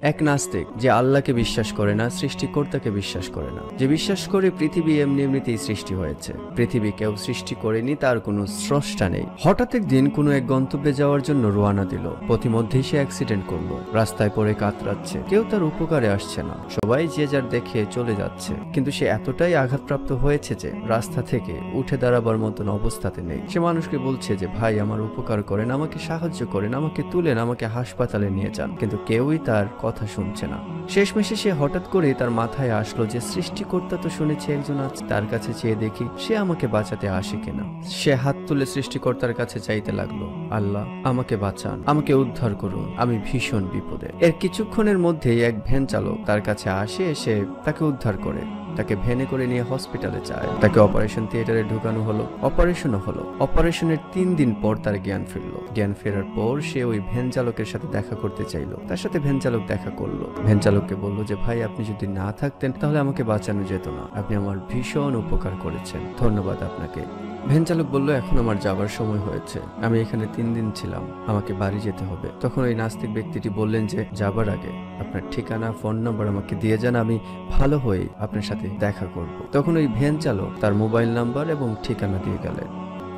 এক নাস্তিক যে আল্লাহকে বিশ্বাস করে না, সৃষ্টিকর্তাকে বিশ্বাস করে না, যে বিশ্বাস করে পৃথিবী এমনি এমনিতেই সৃষ্টি হয়েছে, পৃথিবী কেউ সৃষ্টি করেনি, তার কোনো স্রষ্টা নেই। হঠাৎ একদিন কোনো এক গন্তব্যে যাওয়ার জন্য রওনা দিল। পথিমধ্যেই সে অ্যাক্সিডেন্ট করলো, রাস্তায় পড়ে কাতরাচ্ছে, কেউ তার উপকারে আসছে না, সবাই যে যার দেখে চলে যাচ্ছে। কিন্তু সে এতটাই আঘাতপ্রাপ্ত হয়েছে যে রাস্তা থেকে উঠে দাঁড়াবার মতন অবস্থাতে নেই। সে মানুষকে বলছে যে ভাই আমার উপকার করেন, আমাকে সাহায্য করেন, আমাকে তুলেন, আমাকে হাসপাতালে নিয়ে যান, কিন্তু কেউই তার কথা শুনছে না। শেষমেশে সে হঠাৎ করে তার মাথায় আসলো যে সৃষ্টিকর্তা তো শুনেছে একজন আছে, তার কাছে চেয়ে দেখি সে আমাকে বাঁচাতে আসে কিনা। সে হাত তুলে সৃষ্টিকর্তার কাছে চাইতে লাগলো, আল্লাহ আমাকে বাঁচান, আমাকে উদ্ধার করুন, আমি ভীষণ বিপদে। এর কিছুক্ষণের মধ্যেই এক ভ্যান চালক তার কাছে আসে, এসে তাকে উদ্ধার করে, তাকে ভ্যানে করে নিয়ে হসপিটালে যায়। তাকে অপারেশন থিয়েটারে ঢুকানো হলো, অপারেশনও হলো। অপারেশনের 3 দিন পর তার জ্ঞান ফিরলো। জ্ঞান ফেরার পর সে ওই ভ্যান চালকের সাথে দেখা করতে চাইলো। তার সাথে ভ্যান চালক দেখা করলো। ভ্যান চালককে বললো যে ভাই আপনি যদি না থাকতেন তাহলে আমাকে বাঁচানো যেত না, আপনি আমার ভীষণ উপকার করেছেন, ধন্যবাদ আপনাকে। ভ্যান চালক বলল এখন আমার যাবার সময় হয়েছে, আমি এখানে 3 দিন ছিলাম, আমাকে বাড়ি যেতে হবে। তখন ওই নাস্তিক ব্যক্তিটি বললেন যে যাবার আগে আপনার ঠিকানা, ফোন নাম্বার আমাকে দিয়ে যান, আমি ভালো হয়ে আপনার সাথে দেখা করব। তখন ওই ভ্যান চালক তার মোবাইল নাম্বার এবং ঠিকানা দিয়ে গেলেন।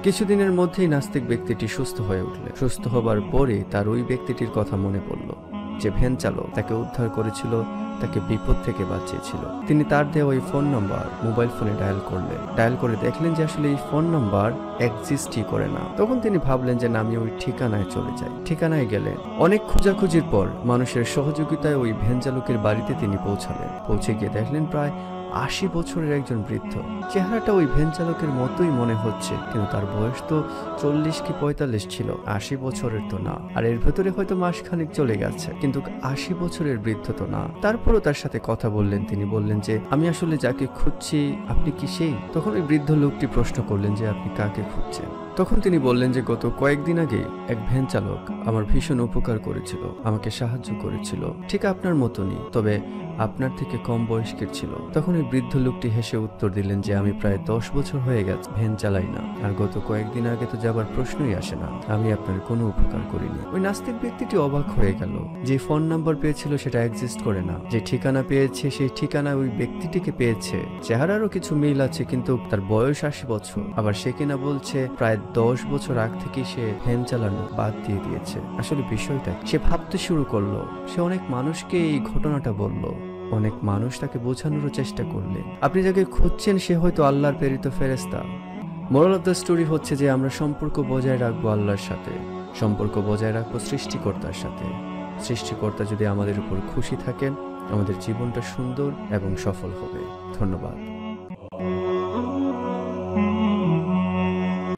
কিছুদিনের মধ্যেই নাস্তিক ব্যক্তিটি সুস্থ হয়ে উঠলেন। সুস্থ হবার পরে তার ওই ব্যক্তিটির কথা মনে পড়ল যে ভ্যান চালক তাকে উদ্ধার করেছিল, তাকে বিপদ থেকে বাঁচিয়েছিল। তিনি তার দেওয়া ওই ফোন নাম্বার মোবাইল ফোনে ডায়াল করলেন। ডায়াল করে দেখলেন যে আসলে এই ফোন নাম্বার এক্সিস্টই করে না। তখন তিনি ভাবলেন যে না, আমি ওই ঠিকানায় চলে যাই। ঠিকানায় গেলেন। অনেক খোঁজাখুঁজির পর মানুষের সহযোগিতায় ওই ভ্যান চালকের বাড়িতে তিনি পৌঁছালেন। পৌঁছে গিয়ে দেখলেন প্রায় 80 বছরের একজন বৃদ্ধ। চেহারাটা ওই ভ্যান চালকের মতোই মনে হচ্ছে, কিন্তু তার বয়স তো 40 কি 45 ছিল, 80 বছরের তো না। আর এর ভেতরে হয়তো মাসখানেক চলে গেছে, কিন্তু 80 বছরের বৃদ্ধ তো না। তারপরও তার সাথে কথা বললেন। তিনি বললেন যে আমি আসলে যাকে খুঁজছি আপনি কি সেই? তখন ওই বৃদ্ধ লোকটি প্রশ্ন করলেন যে আপনি কাকে খুঁজছেন? তখন তিনি বললেন যে গত কয়েকদিন আগে এক ভ্যান চালক আমার ভীষণ উপকার করেছিল, আমাকে সাহায্য করেছিল, ঠিক আপনার মতনই, তবে আপনার থেকে কম বয়স্কের ছিল। তখন ওই বৃদ্ধ লোকটি হেসে উত্তর দিলেন যে আমি প্রায় 10 বছর হয়ে গেছে ভ্যান চালাই না, আর গত কয়েকদিন আগে তো যাবার প্রশ্নই আসে না, আমি আপনার কোনো উপকার করিনি। ওই নাস্তিক ব্যক্তিটি অবাক হয়ে গেল। যে ফোন নাম্বার পেয়েছিল সেটা এক্সিস্ট করে না, যে ঠিকানা পেয়েছে সেই ঠিকানা ওই ব্যক্তিটিকে পেয়েছে, চেহারারও কিছু মিল আছে, কিন্তু তার বয়স 80 বছর। আবার সে কিনা বলছে প্রায় 10 বছর আগ থেকে সে ভ্যান চালানো বাদ দিয়ে দিয়েছে। আসলে বিষয়টা সে ভাবতে শুরু করলো। সে অনেক মানুষকে এই ঘটনাটা বলল, অনেক মানুষ তাকে বোঝানোর চেষ্টা করলেন আপনি যাকে খুঁজছেন সে হয়তো আল্লাহর প্রেরিত ফেরেশতা। মোরাল অফ দ্য স্টোরি হচ্ছে যে আমরা সম্পর্ক বজায় রাখবো আল্লাহর সাথে, সম্পর্ক বজায় রাখবো সৃষ্টিকর্তার সাথে। সৃষ্টিকর্তা যদি আমাদের উপর খুশি থাকেন, আমাদের জীবনটা সুন্দর এবং সফল হবে। ধন্যবাদ।